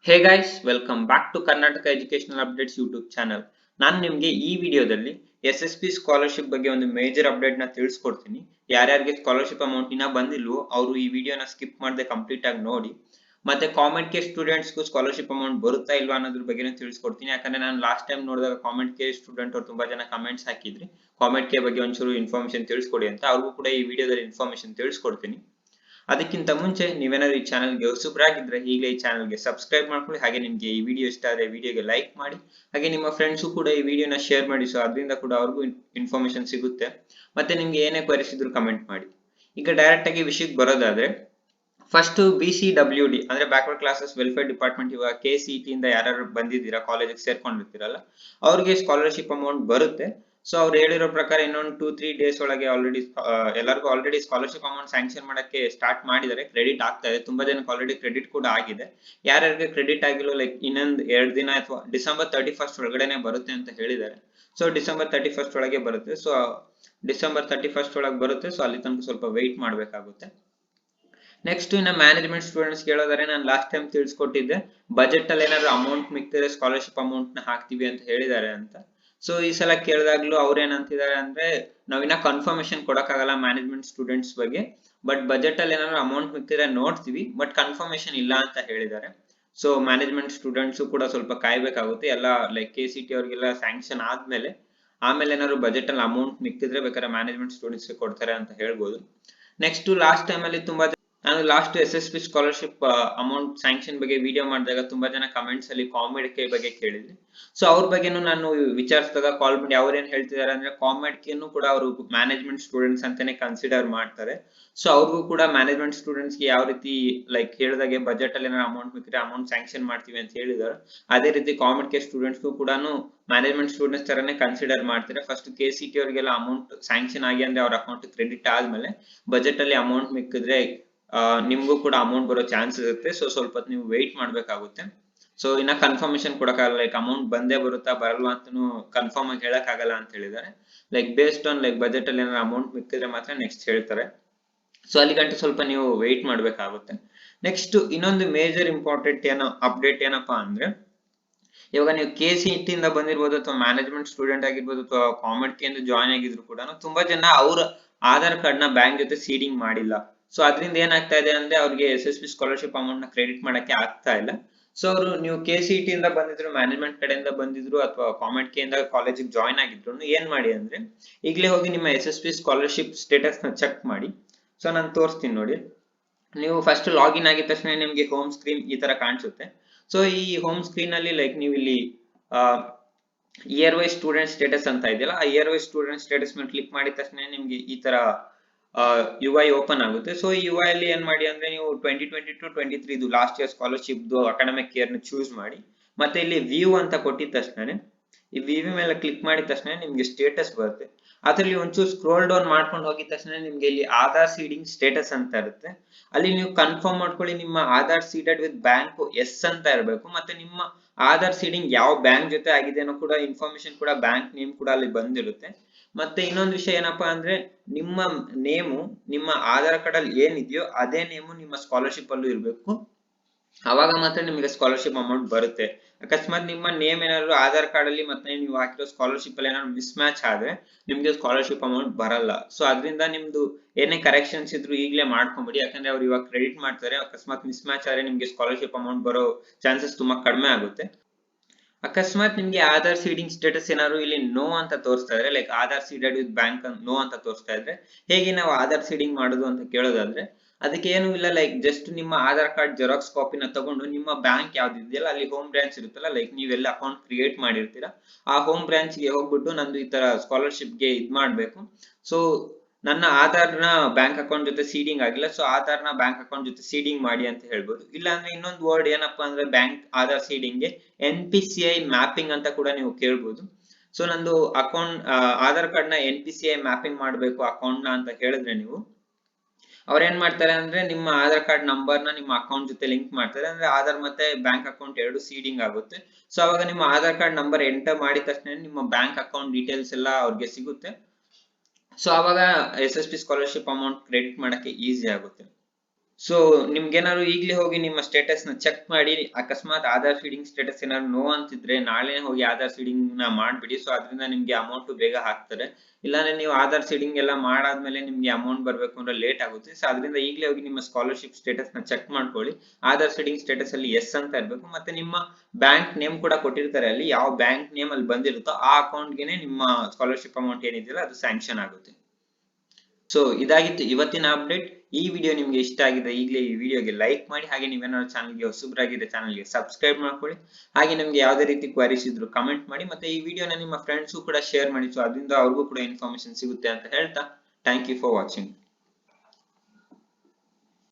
Hey guys welcome back to Karnataka educational updates YouTube channel. ನಾನು ನಿಮಗೆ ಈ ವಿಡಿಯೋದಲ್ಲಿ SSP ಸ್ಕಾಲರ್ಶಿಪ್ ಬಗ್ಗೆ ಒಂದು ಮೇಜರ್ ಅಪ್ಡೇಟ್ ನ ತಿಳಿಸ್ಕೊಡ್ತೀನಿ. ಯಾರ್ಯಾರಿಗೆ ಸ್ಕಾಲರ್ಶಿಪ್ ಅಮೌಂಟ್ ಇನ್ನ ಬಂದಿಲ್ವೋ ಅವರು ಈ ವಿಡಿಯೋನ ಸ್ಕಿಪ್ ಮಾಡದೆ ಕಂಪ್ಲೀಟ್ ಆಗಿ ನೋಡಿ. ಮತ್ತೆ ಕಾಮೆಂಟ್ ಕೆ ಸ್ಟೂಡೆಂಟ್ಸ್ಗೂ ಸ್ಕಾಲರ್ಶಿಪ್ ಅಮೌಂಟ್ ಬರುತ್ತಾ ಇಲ್ವಾ ಅನ್ನೋದ್ರ ಬಗ್ಗೆ ತಿಳಿಸ್ಕೊಡ್ತೀನಿ. ಯಾಕಂದ್ರೆ ನಾನು ಲಾಸ್ಟ್ ಟೈಮ್ ನೋಡಿದಾಗ ಕಾಮೆಂಟ್ ಕೆ ಸ್ಟೂಡೆಂಟ್ ಅವ್ರು ತುಂಬಾ ಜನ ಕಮೆಂಟ್ಸ್ ಹಾಕಿದ್ರಿ ಕಾಮೆಂಟ್ ಕೆ ಬಗ್ಗೆ ಒಂಚೂರು ಇನ್ಫಾರ್ಮೇಶನ್ ತಿಳಿಸ್ಕೊಡಿ ಅಂತ. ಅವ್ರಿಗೂ ಕೂಡ ಈ ವಿಡಿಯೋದಲ್ಲಿ ಇನ್ಫಾರ್ಮೇಶನ್ ತಿಳಿಸ್ಕೊಡ್ತೀನಿ. ಅದಕ್ಕಿಂತ ಮುಂಚೆ ನೀವೇನಾದ್ರೂ ಈ ಚಾನಲ್ಗೆ ಹೊಸಬ್ರಾಗಿದ್ರೆ ಈಗಲೇ ಈ ಚಾನಲ್ಗೆ ಸಬ್ಸ್ಕ್ರೈಬ್ ಮಾಡ್ಕೊಳ್ಳಿ. ಹಾಗೆ ನಿಮ್ಗೆ ಈ ವಿಡಿಯೋ ಇಷ್ಟ ಆದರೆ ವಿಡಿಯೋಗೆ ಲೈಕ್ ಮಾಡಿ. ಹಾಗೆ ನಿಮ್ಮ ಫ್ರೆಂಡ್ಸು ಕೂಡ ಈ ವಿಡಿಯೋನ ಶೇರ್ ಮಾಡಿ. ಸೊ ಅದರಿಂದ ಕೂಡ ಅವ್ರಿಗೂ ಇನ್ಫಾರ್ಮೇಶನ್ ಸಿಗುತ್ತೆ. ಮತ್ತೆ ನಿಮ್ಗೆ ಏನೇ ಕ್ವೈರೀಸ್ ಇದ್ರೂ ಕಮೆಂಟ್ ಮಾಡಿ. ಈಗ ಡೈರೆಕ್ಟ್ ಆಗಿ ವಿಷಯಕ್ಕೆ ಬರೋದಾದ್ರೆ ಫಸ್ಟ್ BCWD ಅಂದ್ರೆ ಬ್ಯಾಕ್ವರ್ಡ್ ಕ್ಲಾಸಸ್ ವೆಲ್ಫೇರ್ ಡಿಪಾರ್ಟ್ಮೆಂಟ್, ಇವಾಗ KCET ಇಂದ ಯಾರು ಬಂದಿದ್ದೀರಾ ಕಾಲೇಜಿಗೆ ಸೇರ್ಕೊಂಡಿರ್ತೀರಲ್ಲ ಅವ್ರಿಗೆ ಸ್ಕಾಲರ್ಶಿಪ್ ಅಮೌಂಟ್ ಬರುತ್ತೆ. ಸೊ ಅವ್ರು ಹೇಳಿರೋ ಪ್ರಕಾರ ಇನ್ನೊಂದು 2-3 ಡೇಸ್ ಒಳಗೆ ಆಲ್ರೆಡಿ ಎಲ್ಲರಿಗೂ ಆಲ್ರೆಡಿ ಸ್ಕಾಲರ್ಶಿಪ್ ಅಮೌಂಟ್ ಸ್ಯಾಂಕ್ಷನ್ ಮಾಡಕ್ಕೆ ಸ್ಟಾರ್ಟ್ ಮಾಡಿದ್ದಾರೆ. ಕ್ರೆಡಿಟ್ ಆಗ್ತಾ ಇದೆ, ತುಂಬಾ ಜನಕ್ಕೆ ಆಲ್ರೆಡಿ ಕ್ರೆಡಿಟ್ ಕೂಡ ಆಗಿದೆ. ಯಾರ್ಯಾರಿಗೆ ಕ್ರೆಡಿಟ್ ಆಗಿಲ್ಲ ಲೈಕ್ ಇನ್ನೊಂದು 2 ದಿನ ಅಥವಾ ಡಿಸೆಂಬರ್ 31st ಒಳಗಡೆನೆ ಬರುತ್ತೆ ಅಂತ ಹೇಳಿದ್ದಾರೆ. ಸೊ ಡಿಸೆಂಬರ್ 31st ಒಳಗೆ ಬರುತ್ತೆ. ಸೊ ಡಿಸೆಂಬರ್ 31st ಒಳಗೆ ಬರುತ್ತೆ. ಸೊ ಅಲ್ಲಿ ತನಕ ಸ್ವಲ್ಪ ವೆಯ್ಟ್ ಮಾಡ್ಬೇಕಾಗುತ್ತೆ. ನೆಕ್ಸ್ಟ್ ಇನ್ನ ಮ್ಯಾನೇಜ್ಮೆಂಟ್ ಸ್ಟೂಡೆಂಟ್ಸ್ ಕೇಳೋದಾರೆ, ನಾನು ಲಾಸ್ಟ್ ಟೈಮ್ ತಿಳಿಸ್ಕೊಟ್ಟಿದ್ದೆ ಬಜೆಟ್ ಅಲ್ಲಿ ಏನಾದ್ರು ಅಮೌಂಟ್ ಮಿಕ್ಕಿದ್ರೆ ಸ್ಕಾಲರ್ಶಿಪ್ ಅಮೌಂಟ್ ನ ಹಾಕ್ತಿವಿ ಅಂತ ಹೇಳಿದ್ದಾರೆ ಅಂತ. ಸೊ ಈ ಸಲ ಕೇಳಿದಾಗ್ಲೂ ಅವ್ರು ಏನಂತಿದ್ದಾರೆ ಅಂದ್ರೆ ನಾವಿನ್ನ ಕನ್ಫರ್ಮೇಶನ್ ಕೊಡಕ್ಕಾಗಲ್ಲ ಮ್ಯಾನೇಜ್ಮೆಂಟ್ ಸ್ಟೂಡೆಂಟ್ಸ್ ಬಗ್ಗೆ, ಬಟ್ ಬಜೆಟ್ ಅಲ್ಲಿ ಏನಾದ್ರು ಅಮೌಂಟ್ ಮಿಕ್ಕಿದ್ರೆ ನೋಡ್ತೀವಿ, ಬಟ್ ಕನ್ಫರ್ಮೇಶನ್ ಇಲ್ಲ ಅಂತ ಹೇಳಿದ್ದಾರೆ. ಸೊ ಮ್ಯಾನೇಜ್ಮೆಂಟ್ ಸ್ಟೂಡೆಂಟ್ಸ್ ಕೂಡ ಸ್ವಲ್ಪ ಕಾಯ್ಬೇಕಾಗುತ್ತೆ. ಎಲ್ಲ ಲೈಕ್ KCET ಅವ್ರಿಗೆಲ್ಲ ಸ್ಯಾಂಕ್ಷನ್ ಆದ್ಮೇಲೆ ಆಮೇಲೆ ಏನಾದ್ರು ಬಜೆಟ್ ಅಲ್ಲಿ ಅಮೌಂಟ್ ಮಿಕ್ಕಿದ್ರೆ ಬೇಕಾದ್ರೆ ಮ್ಯಾನೇಜ್ಮೆಂಟ್ ಸ್ಟೂಡೆಂಟ್ಸ್ ಕೊಡ್ತಾರೆ ಅಂತ ಹೇಳ್ಬೋದು. ನೆಕ್ಸ್ಟ್ ಲಾಸ್ಟ್ ಟೈಮ್ ಅಲ್ಲಿ ತುಂಬಾ ನಾನು last SSP scholarship amount sanction ಬಗ್ಗೆ ವಿಡಿಯೋ ಮಾಡಿದಾಗ ತುಂಬಾ ಜನ ಕಮೆಂಟ್ಸ್ ಅಲ್ಲಿ ಕಾಮೆಡ್ ಕೆ ಬಗ್ಗೆ ಕೇಳಿದ್ರಿ. ಸೊ ಅವ್ರ ಬಗ್ಗೆನೂ ನಾನು ವಿಚಾರಿಸಿದಾಗ ಕಾಲ್ ಮಾಡಿ ಅವ್ರು ಏನ್ ಹೇಳ್ತಿದ್ದಾರೆ ಅಂದ್ರೆ ಕಾಮೆಡ್ ಕೆನು ಕೂಡ ಅವರು ಮ್ಯಾನೇಜ್ಮೆಂಟ್ ಸ್ಟೂಡೆಂಟ್ಸ್ ಅಂತಾನೆ ಕನ್ಸಿಡರ್ ಮಾಡ್ತಾರೆ. ಸೊ ಅವ್ರಿಗೂ ಕೂಡ ಮ್ಯಾನೇಜ್ಮೆಂಟ್ ಸ್ಟೂಡೆಂಟ್ಸ್ ಗೆ ಯಾವ ರೀತಿ ಲೈಕ್ ಹೇಳಿದಾಗೆ ಬಜೆಟ್ ಅಲ್ಲಿ ಏನಾದ್ರು ಅಮೌಂಟ್ ಮಿಕ್ಕಿದ್ರೆ ಅಮೌಂಟ್ ಸ್ಯಾಂಕ್ಷನ್ ಮಾಡ್ತೀವಿ ಅಂತ ಹೇಳಿದಾರೆ, ಅದೇ ರೀತಿ ಕಾಮೆಡ್ ಕೆ ಸ್ಟೂಡೆಂಟ್ಸ್ ಕೂಡ ಮ್ಯಾನೇಜ್ಮೆಂಟ್ ಸ್ಟೂಡೆಂಟ್ಸ್ ತರನೇ ಕನ್ಸಿಡರ್ ಮಾಡ್ತಾರೆ. ಫಸ್ಟ್ KCET ಅವರಿಗೆಲ್ಲ ಅಮೌಂಟ್ ಸ್ಯಾಂಕ್ಷನ್ ಆಗಿ ಅಂದ್ರೆ ಅವ್ರ ಅಕೌಂಟ್ ಕ್ರೆಡಿಟ್ ಆದ್ಮೇಲೆ ಬಜೆಟ್ ಅಲ್ಲಿ ಅಮೌಂಟ್ ಮಿಕ್ಕಿದ್ರೆ ನಿಮ್ಗೂ ಕೂಡ ಅಮೌಂಟ್ ಬರೋ ಚಾನ್ಸ್ ಇರುತ್ತೆ. ಸೊ ಸ್ವಲ್ಪ ನೀವು ವೆಯ್ಟ್ ಮಾಡ್ಬೇಕಾಗುತ್ತೆ. ಸೊ ಇನ್ನ ಕನ್ಫರ್ಮೇಶನ್ ಕೊಡಕ್ಕಾಗಲ್ಲ, ಲೈಕ್ ಅಮೌಂಟ್ ಬಂದೇ ಬರುತ್ತಾ ಬರಲ್ವಾ ಅಂತಾನು ಕನ್ಫರ್ಮ್ ಆಗಿ ಹೇಳಕ್ ಆಗಲ್ಲ ಅಂತ ಹೇಳಿದ್ದಾರೆ. Like based on like budget ಅಲ್ಲಿ ಏನಾದ್ರು ಅಮೌಂಟ್ ಮಿಕ್ಕಿದ್ರೆ ಮಾತ್ರ ನೆಕ್ಸ್ಟ್ ಹೇಳ್ತಾರೆ. ಸೊ ಅಲ್ಲಿ ಗಂಟೆ ಸ್ವಲ್ಪ ನೀವು ವೆಯ್ಟ್ ಮಾಡ್ಬೇಕಾಗುತ್ತೆ. ನೆಕ್ಸ್ಟ್ ಇನ್ನೊಂದು ಮೇಜರ್ ಇಂಪಾರ್ಟೆಂಟ್ ಅಪ್ಡೇಟ್ ಏನಪ್ಪಾ ಅಂದ್ರೆ, ಇವಾಗ ನೀವು KCET ಇಂದ ಬಂದಿರ್ಬೋದು ಅಥವಾ ಮ್ಯಾನೇಜ್ಮೆಂಟ್ ಸ್ಟೂಡೆಂಟ್ ಆಗಿರ್ಬೋದು ಅಥವಾ ಕಾಮೆಡ್ ಕೆ ಇಂದ ಜಾಯ್ನ್ ಆಗಿದ್ರು ಕೂಡ ತುಂಬಾ ಜನ ಅವ್ರ ಆಧಾರ್ ಕಾರ್ಡ್ ನ ಬ್ಯಾಂಕ್ ಜೊತೆ ಸೀಡಿಂಗ್ ಮಾಡಿಲ್ಲ. ಸೊ ಅದರಿಂದ ಏನಾಗ್ತಾ ಇದೆ ಅಂದ್ರೆ ಅವ್ರಿಗೆ SSP ಸ್ಕಾಲರ್ಶಿಪ್ ಅಮೌಂಟ್ ನ ಕ್ರೆಡಿಟ್ ಮಾಡಕ್ಕೆ ಆಗ್ತಾ ಇಲ್ಲ. ಸೊ ಅವರು ನೀವು KCET ಇಂದ ಬಂದಿದ್ರು, ಮ್ಯಾನೇಜ್ಮೆಂಟ್ ಕಡೆಯಿಂದ ಬಂದಿದ್ರು ಅಥವಾ ಕಾಮೆಡ್ ಕೆ ಇಂದ ಕಾಲೇಜಿಗೆ ಜಾಯ್ನ್ ಆಗಿದ್ರು ಏನ್ ಮಾಡಿ ಅಂದ್ರೆ ಈಗಲೇ ಹೋಗಿ ನಿಮ್ಮ SSP ಸ್ಕಾಲರ್ಶಿಪ್ ಸ್ಟೇಟಸ್ ನ ಚೆಕ್ ಮಾಡಿ. ಸೊ ನಾನು ತೋರಿಸ್ತೀನಿ ನೋಡಿ. ನೀವು ಫಸ್ಟ್ ಲಾಗಿನ್ ಆಗಿದ ತಕ್ಷಣ ನಿಮ್ಗೆ ಹೋಮ್ ಸ್ಕ್ರೀನ್ ಈ ತರ ಕಾಣಿಸುತ್ತೆ. ಸೊ ಈ ಹೋಮ್ ಸ್ಕ್ರೀನ್ ಅಲ್ಲಿ ಲೈಕ್ ನೀವು ಇಲ್ಲಿ ಇಯರ್ ವೈಸ್ ಸ್ಟೂಡೆಂಟ್ ಸ್ಟೇಟಸ್ ಅಂತ ಇದೆಯಲ್ಲ, ಆ ಇಯರ್ ವೈಸ್ ಸ್ಟೂಡೆಂಟ್ ಸ್ಟೇಟಸ್ ಮೇಲೆ ಕ್ಲಿಕ್ ಮಾಡಿದ ತಕ್ಷಣ ನಿಮ್ಗೆ ಈ ತರ UI ಓಪನ್ ಆಗುತ್ತೆ. ಸೊ ಈ UI ಅಲ್ಲಿ ಏನ್ ಮಾಡಿ ಅಂದ್ರೆ ನೀವು 2022-23 ಇದು last year scholarship academic year ನ ಚೂಸ್ ಮಾಡಿ. ಮತ್ತೆ ಇಲ್ಲಿ ವ್ಯೂ ಅಂತ ಕೊಟ್ಟಿದ ತಕ್ಷಣ ಈ ವ್ಯೂ ಮೇಲೆ ಕ್ಲಿಕ್ ಮಾಡಿದ ತಕ್ಷಣ ನಿಮ್ಗೆ ಸ್ಟೇಟಸ್ ಬರುತ್ತೆ. ಅದ್ರಲ್ಲಿ ಒಂಚೂರು ಸ್ಕ್ರೋಲ್ ಡೌನ್ ಮಾಡ್ಕೊಂಡು ಹೋಗಿದ ತಕ್ಷಣ ನಿಮ್ಗೆ ಇಲ್ಲಿ ಆಧಾರ್ ಸೀಡಿಂಗ್ ಸ್ಟೇಟಸ್ ಅಂತ ಇರುತ್ತೆ. ಅಲ್ಲಿ ನೀವು ಕನ್ಫರ್ಮ್ ಮಾಡ್ಕೊಳ್ಳಿ ನಿಮ್ಮ Aadhaar seeded with bank yes ಅಂತ ಇರಬೇಕು. ಮತ್ತೆ ನಿಮ್ಮ ಆಧಾರ್ ಸೀಡಿಂಗ್ ಯಾವ ಬ್ಯಾಂಕ್ ಜೊತೆ ಆಗಿದೆ ಅನ್ನೋ ಕೂಡ ಇನ್ಫಾರ್ಮೇಶನ್ ಕೂಡ ಬ್ಯಾಂಕ್ ನೇಮ್ ಕೂಡ ಅಲ್ಲಿ ಬಂದಿರುತ್ತೆ. ಮತ್ತೆ ಇನ್ನೊಂದು ವಿಷಯ ಏನಪ್ಪಾ ಅಂದ್ರೆ ನಿಮ್ಮ ನೇಮು ನಿಮ್ಮ ಆಧಾರ್ ಕಾರ್ಡ್ ಅಲ್ಲಿ ಏನಿದೆಯೋ ಅದೇ ನೇಮು ನಿಮ್ಮ ಸ್ಕಾಲರ್ಶಿಪ್ ಅಲ್ಲೂ ಇರಬೇಕು. ಅವಾಗ ಮಾತ್ರ ನಿಮಗೆ ಸ್ಕಾಲರ್ಶಿಪ್ ಅಮೌಂಟ್ ಬರುತ್ತೆ. ಅಕಸ್ಮಾತ್ ನಿಮ್ಮ ನೇಮ್ ಏನಾದ್ರು ಆಧಾರ್ ಕಾರ್ಡ್ ಅಲ್ಲಿ ಮತ್ತೆ ನೀವು ಹಾಕಿರೋ ಸ್ಕಾಲರ್ಶಿಪ್ ಅಲ್ಲಿ ಏನಾದ್ರು ಮಿಸ್ ಮ್ಯಾಚ್ ಆದ್ರೆ ನಿಮ್ಗೆ ಸ್ಕಾಲರ್ಶಿಪ್ ಅಮೌಂಟ್ ಬರಲ್ಲ. ಸೊ ಅದರಿಂದ ನಿಮ್ದು ಏನೇ ಕರೆಕ್ಷನ್ಸ್ ಇದ್ರು ಈಗಲೇ ಮಾಡ್ಕೊಂಬಿಡಿ. ಯಾಕಂದ್ರೆ ಅವ್ರು ಇವಾಗ ಕ್ರೆಡಿಟ್ ಮಾಡ್ತಾರೆ. ಅಕಸ್ಮಾತ್ ಮಿಸ್ ಮ್ಯಾಚ್ ಆದ್ರೆ ನಿಮ್ಗೆ ಸ್ಕಾಲರ್ಶಿಪ್ ಅಮೌಂಟ್ ಬರೋ ಚಾನ್ಸಸ್ ತುಂಬಾ ಕಡಿಮೆ ಆಗುತ್ತೆ. ಅಕಸ್ಮಾತ್ ನಿಮ್ಗೆ ಆಧಾರ್ ಸೀಡಿಂಗ್ ಸ್ಟೇಟಸ್ ಏನಾದ್ರು ಇಲ್ಲಿ ನೋ ಅಂತ ತೋರಿಸ್ತಾ ಇದ್ರೆ, like Aadhaar seeded with bank no ಅಂತ ತೋರಿಸ್ತಾ ಇದ್ರೆ ಹೇಗೆ ನಾವು ಆಧಾರ್ ಸೀಡಿಂಗ್ ಮಾಡೋದು ಅಂತ ಕೇಳೋದಾದ್ರೆ ಅದಕ್ಕೆ ಏನು ಇಲ್ಲ, ಲೈಕ್ ಜಸ್ಟ್ ನಿಮ್ಮ ಆಧಾರ್ ಕಾರ್ಡ್ ಜೆರಾಕ್ಸ್ ಕಾಪಿನ ತಗೊಂಡು ನಿಮ್ಮ ಬ್ಯಾಂಕ್ ಯಾವ್ದು ಇದೆಯಲ್ಲ ಅಲ್ಲಿ ಹೋಮ್ ಬ್ರಾಂಚ್ ಇರುತ್ತಲ್ಲ, ಲೈಕ್ ನೀವೆಲ್ಲ ಅಕೌಂಟ್ ಕ್ರಿಯೇಟ್ ಮಾಡಿರ್ತೀರಾ ಆ ಹೋಮ್ ಬ್ರಾಂಚ್ ಗೆ ಹೋಗ್ಬಿಟ್ಟು ನಂದು ಈ ತರ ಸ್ಕಾಲರ್ಶಿಪ್ ಗೆ ಇದ್ ಮಾಡ್ಬೇಕು. ಸೊ ನನ್ನ ಆಧಾರ್ನ ಬ್ಯಾಂಕ್ ಅಕೌಂಟ್ ಜೊತೆ ಸೀಡಿಂಗ್ ಆಗಿಲ್ಲ, ಸೊ ಆಧಾರ್ನ ಬ್ಯಾಂಕ್ ಅಕೌಂಟ್ ಜೊತೆ ಸೀಡಿಂಗ್ ಮಾಡಿ ಅಂತ ಹೇಳ್ಬೋದು. ಇಲ್ಲ ಅಂದ್ರೆ ಇನ್ನೊಂದು ವರ್ಡ್ ಏನಪ್ಪಾ ಅಂದ್ರೆ ಬ್ಯಾಂಕ್ ಆಧಾರ್ ಸೀಡಿಂಗ್ ಗೆ NPCI ಮ್ಯಾಪಿಂಗ್ ಅಂತ ಕೂಡ ನೀವು ಕೇಳ್ಬೋದು. ಸೊ ನಂದು ಅಕೌಂಟ್ ಆಧಾರ್ ಕಾರ್ಡ್ ನ NPCI ಮ್ಯಾಪಿಂಗ್ ಮಾಡಬೇಕು ಅಕೌಂಟ್ ನ ಅಂತ ಹೇಳಿದ್ರೆ ನೀವು ಅವ್ರ ಏನ್ ಮಾಡ್ತಾರೆ ಅಂದ್ರೆ ನಿಮ್ಮ ಆಧಾರ್ ಕಾರ್ಡ್ ನಂಬರ್ ನ ನಿಮ್ಮ ಅಕೌಂಟ್ ಜೊತೆ ಲಿಂಕ್ ಮಾಡ್ತಾರೆ. ಅಂದ್ರೆ ಆಧಾರ್ ಮತ್ತೆ ಬ್ಯಾಂಕ್ ಅಕೌಂಟ್ ಎರಡು ಸೀಡಿಂಗ್ ಆಗುತ್ತೆ. ಸೊ ಅವಾಗ ನಿಮ್ಮ ಆಧಾರ್ ಕಾರ್ಡ್ ನಂಬರ್ ಎಂಟರ್ ಮಾಡಿದ ತಕ್ಷಣ ನಿಮ್ಮ ಬ್ಯಾಂಕ್ ಅಕೌಂಟ್ ಡೀಟೇಲ್ಸ್ ಎಲ್ಲ ಅವ್ರಿಗೆ ಸಿಗುತ್ತೆ. ಸೊ ಅವಾಗ SSP ಸ್ಕಾಲರ್ಶಿಪ್ ಅಮೌಂಟ್ ಕ್ರೆಡಿಟ್ ಮಾಡಕ್ಕೆ ಈಸಿ ಆಗುತ್ತೆ. ಸೊ ನಿಮ್ಗೇನಾದ್ರು ಈಗ್ಲೇ ಹೋಗಿ ನಿಮ್ಮ ಸ್ಟೇಟಸ್ ನ ಚೆಕ್ ಮಾಡಿ, ಅಕಸ್ಮಾತ್ ಆಧಾರ್ ಸೀಡಿಂಗ್ ಸ್ಟೇಟಸ್ ಏನಾದ್ರು ನೋ ಅಂತಿದ್ರೆ ನಾಳೆ ಹೋಗಿ ಆಧಾರ್ ಸೀಡಿಂಗ್ ನ ಮಾಡ್ಬಿಡಿ. ಸೊ ಅದರಿಂದ ನಿಮ್ಗೆ ಅಮೌಂಟ್ ಬೇಗ ಹಾಕ್ತಾರೆ. ಇಲ್ಲಾಂದ್ರೆ ನೀವು ಆಧಾರ್ ಸೀಡಿಂಗ್ ಎಲ್ಲ ಮಾಡಾದ್ಮೇಲೆ ನಿಮ್ಗೆ ಅಮೌಂಟ್ ಬರ್ಬೇಕು ಅಂದ್ರೆ ಲೇಟ್ ಆಗುತ್ತೆ. ಸೊ ಅದರಿಂದ ಈಗಲೇ ಹೋಗಿ ನಿಮ್ಮ ಸ್ಕಾಲರ್ಶಿಪ್ ಸ್ಟೇಟಸ್ ನ ಚೆಕ್ ಮಾಡ್ಕೊಳ್ಳಿ. ಆಧಾರ್ ಸೀಡಿಂಗ್ ಸ್ಟೇಟಸ್ ಅಲ್ಲಿ ಎಸ್ ಅಂತ ಇರ್ಬೇಕು, ಮತ್ತೆ ನಿಮ್ಮ ಬ್ಯಾಂಕ್ ನೇಮ್ ಕೂಡ ಕೊಟ್ಟಿರ್ತಾರೆ. ಅಲ್ಲಿ ಯಾವ ಬ್ಯಾಂಕ್ ನೇಮ್ ಅಲ್ಲಿ ಬಂದಿರುತ್ತೋ ಆ ಅಕೌಂಟ್ ಗೆನೆ ನಿಮ್ಮ ಸ್ಕಾಲರ್ಶಿಪ್ ಅಮೌಂಟ್ ಏನಿದೆಯಲ್ಲ ಅದು ಸ್ಯಾಂಕ್ಷನ್ ಆಗುತ್ತೆ. ಸೊ ಇದಾಗಿತ್ತು ಇವತ್ತಿನ ಅಪ್ಡೇಟ್. ಈ ವಿಡಿಯೋ ನಿಮ್ಗೆ ಇಷ್ಟ ಆಗಿದೆ ಈಗಲೇ ಈ ವಿಡಿಯೋಗೆ ಲೈಕ್ ಮಾಡಿ, ಹಾಗೆ ನೀವೇನಾದ್ರು ಚಾನಲ್ಗೆ ಹೊಸಬರಾಗಿದ್ರೆ ಚಾನಲ್ಗೆ ಸಬ್ಸ್ಕ್ರೈಬ್ ಮಾಡ್ಕೊಳ್ಳಿ. ಹಾಗೆ ನಿಮ್ಗೆ ಯಾವುದೇ ರೀತಿ ಕ್ವೈರೀಸ್ ಇದ್ರು ಕಮೆಂಟ್ ಮಾಡಿ, ಮತ್ತೆ ಈ ವಿಡಿಯೋನ ನಿಮ್ಮ ಫ್ರೆಂಡ್ಸ್ ಕೂಡ ಶೇರ್ ಮಾಡಿ. ಸೊ ಅದರಿಂದ ಅವ್ರಿಗೂ ಕೂಡ ಇನ್ಫಾರ್ಮೇಶನ್ ಸಿಗುತ್ತೆ ಅಂತ ಹೇಳ್ತಾ ಥ್ಯಾಂಕ್ ಯು ಫಾರ್ ವಾಚಿಂಗ್.